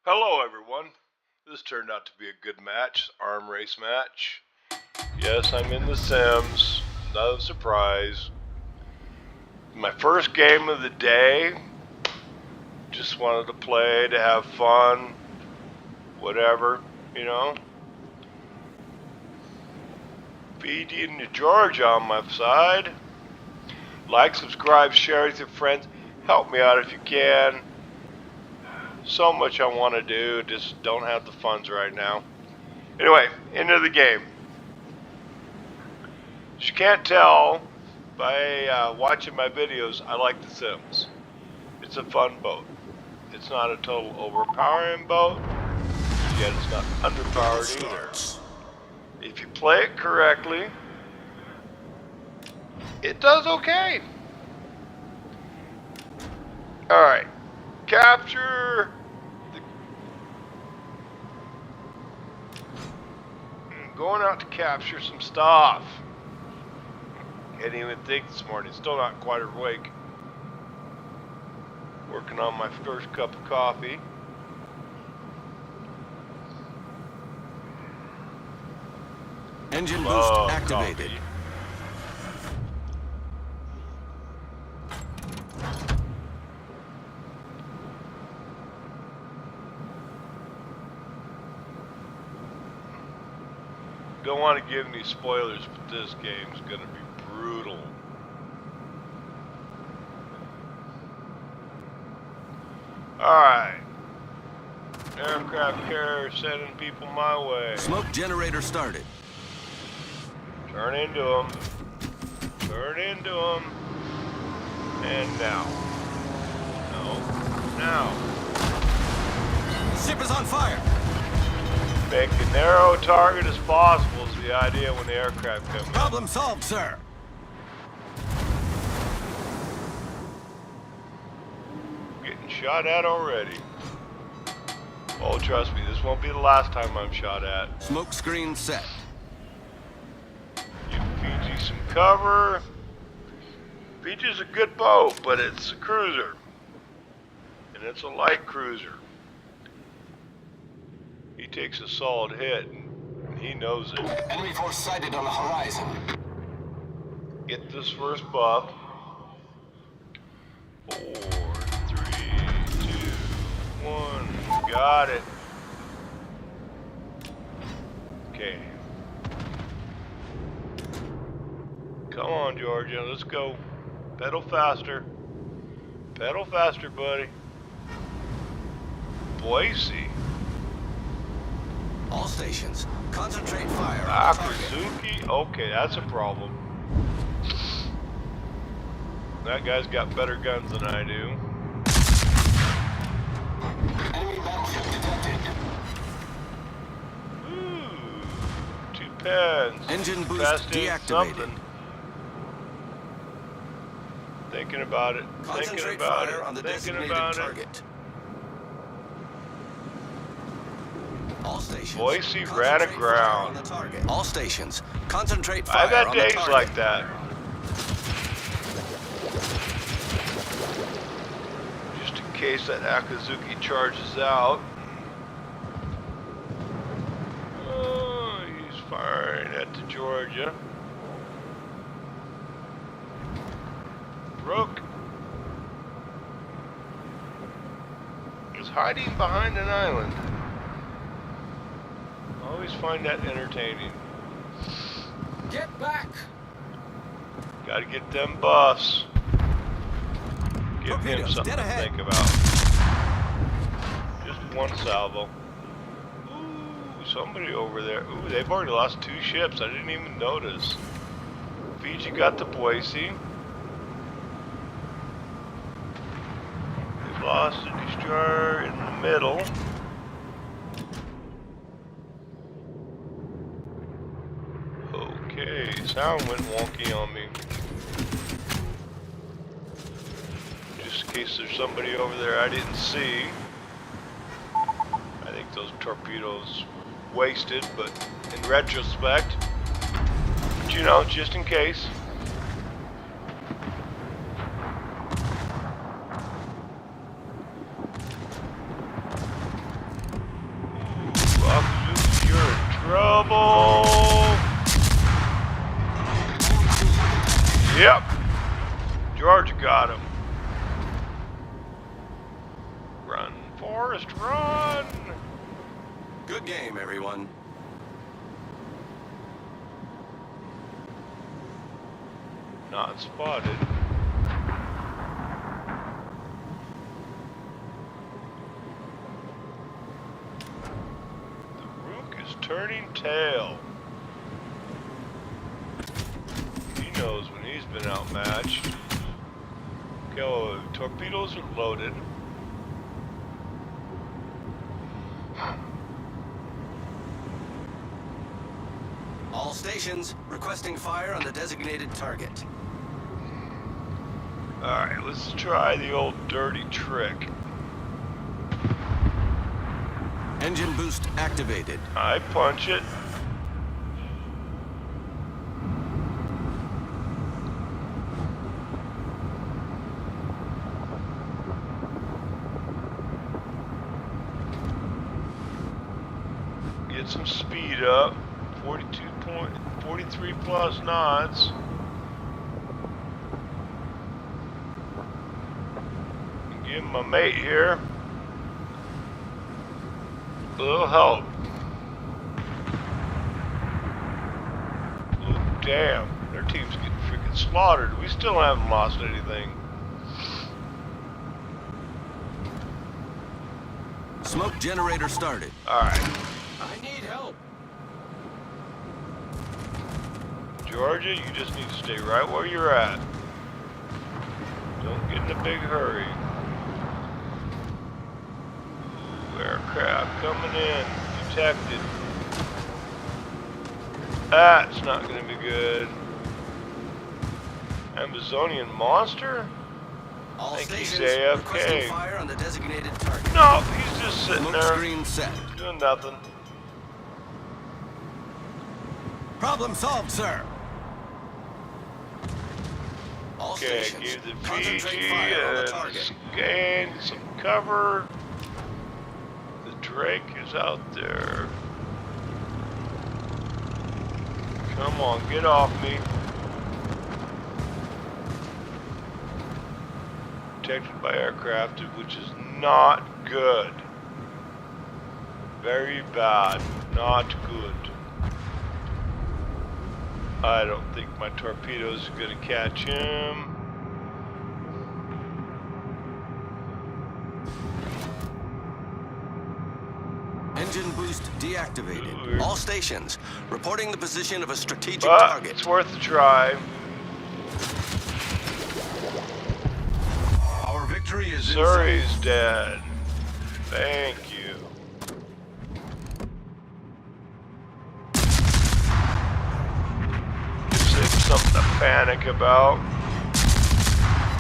Hello everyone. This turned out to be a good match, arm race match. Yes, I'm in the Sims, no surprise. My first game of the day. Just wanted to play, to have fun, whatever, you know. Fiji and Georgia on my side. Like, subscribe, share with your friends. Help me out if you can. So much I want to do, just don't have the funds right now. Anyway, into the game. As you can't tell by watching my videos, I like The Sims. It's a fun boat. It's not a total overpowering boat, yet it's not underpowered either. If you play it correctly, it does okay. Alright, capture I'm going out to capture some stuff. Can't even think this morning, still not quite awake. Working on my first cup of coffee. Engine boost activated. Coffee. Don't want to give any spoilers, but this game's gonna be brutal. Alright. Aircraft carrier sending people my way. Smoke generator started. Turn into them. Turn into them. And now. No. Now. Ship is on fire. Make a narrow target as possible is the idea when the aircraft come in. Problem solved, sir. Getting shot at already. Oh, trust me, this won't be the last time I'm shot at. Smoke screen set. Give Fiji some cover. Fiji's a good boat, but it's a cruiser. And it's a light cruiser. He takes a solid hit, and he knows it. Enemy force sighted on the horizon. Get this first buff. 4, 3, 2, 1. Got it. Okay. Come on, Georgia. Let's go. Pedal faster. Pedal faster, buddy. Boise. All stations, concentrate fire on the target. Akazuki? Okay, that's a problem. That guy's got better guns than I do. Enemy battleship detected. Ooh, 2 pens. Engine boost Fast in deactivated. something. Thinking about it. Thinking Concentrate about fire it. on the Thinking designated about target. All stations. Boise concentrate ran fire aground. on the target. All stations, concentrate I've fire had on the days target. like that. Just in case that Akazuki charges out. Oh, he's firing at the Georgia. Rook is hiding behind an island. Always find that entertaining. Get back! Gotta get them buffs. Give him Torpedoes, something dead to ahead. think about. Just one salvo. Ooh, somebody over there. Ooh, they've already lost 2 ships. I didn't even notice. Fiji got the Boise. They've lost a destroyer in the middle. Okay, sound went wonky on me. Just in case there's somebody over there I didn't see. I think those torpedoes wasted, but in retrospect, but you know, just in case. trouble. Yep. Georgia got him. Run, Forrest, run. Good game, everyone. Not spotted. The Rook is turning tail. He knows when he's been outmatched. Okay, well, torpedoes are loaded. All stations requesting fire on the designated target. Alright, let's try the old dirty trick. Engine boost activated. I punch it. Get some speed up. 43 plus knots. Give my mate here a little help. Ooh, damn, their team's getting freaking slaughtered. We still haven't lost anything. Smoke generator started. Alright, I need help. Georgia, you just need to stay right where you're at. Don't get in a big hurry. Aircraft coming in, detected. That's not going to be good. Amazonian monster? All I think he's stations requesting AFK. fire on the designated target. No, he's just sitting Smoke there screen set. doing nothing. Problem solved, sir. All Okay, stations give the concentrate PG fire on the and target. gain some cover. The Drake is out there. Come on, get off me. Protected by aircraft, which is not good. Very bad. Not good. I don't think my torpedoes are going to catch him. Engine boost deactivated. All stations reporting the position of a strategic But target. it's worth a try. Our victory is in sight. Surrey's dead. Thank you. Gives him something to panic about.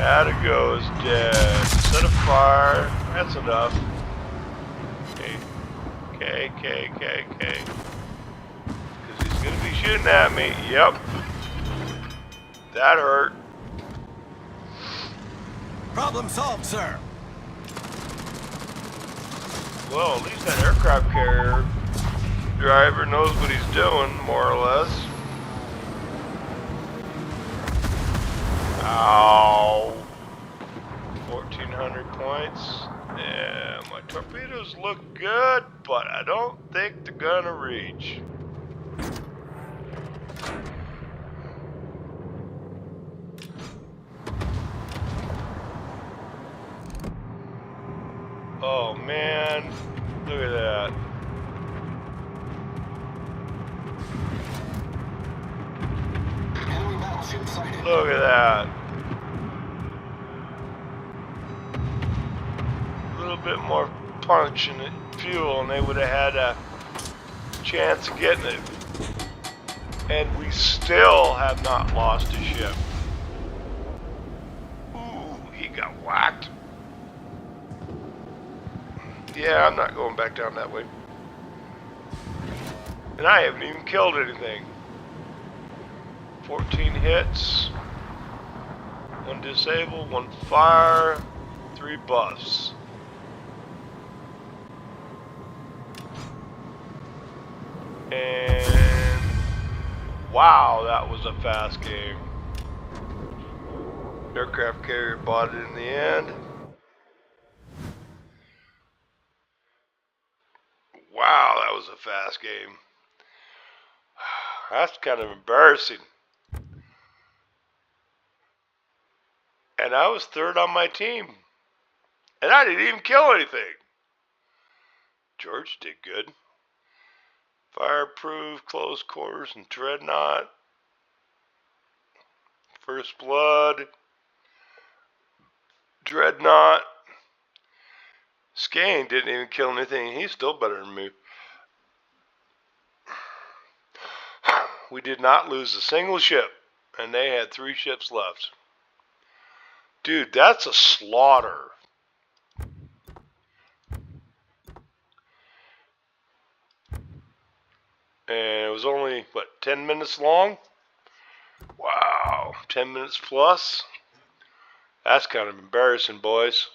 Atago is dead. Set of fire. That's enough. Okay. Because he's going to be shooting at me. Yep. That hurt. Problem solved, sir. Well, at least that aircraft carrier driver knows what he's doing, more or less. Ow. 1,400 points. Yeah, my torpedoes look good, but I don't think they're gonna reach. Oh man, look at that. Enemy battleship sighted. Look at that. A little bit more punch in the fuel and they would have had a chance of getting it. And we still have not lost a ship. Ooh, he got whacked. Yeah, I'm not going back down that way. And I haven't even killed anything. 14 hits. 1 disabled, 1 fire, 3 buffs. And Wow, that was a fast game. Aircraft carrier bought it in the end. Wow, that was a fast game. That's kind of embarrassing. And I was third on my team. And I didn't even kill anything. George did good. Fireproof, close quarters, and dreadnought. First blood. Dreadnought. Skane didn't even kill anything. He's still better than me. We did not lose a single ship. And they had 3 ships left. Dude, that's a slaughter. And it was only, 10 minutes long? Wow, 10 minutes plus? That's kind of embarrassing, boys.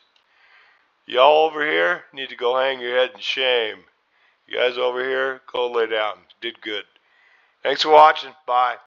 Y'all over here need to go hang your head in shame. You guys over here, go lay down. Did good. Thanks for watching. Bye.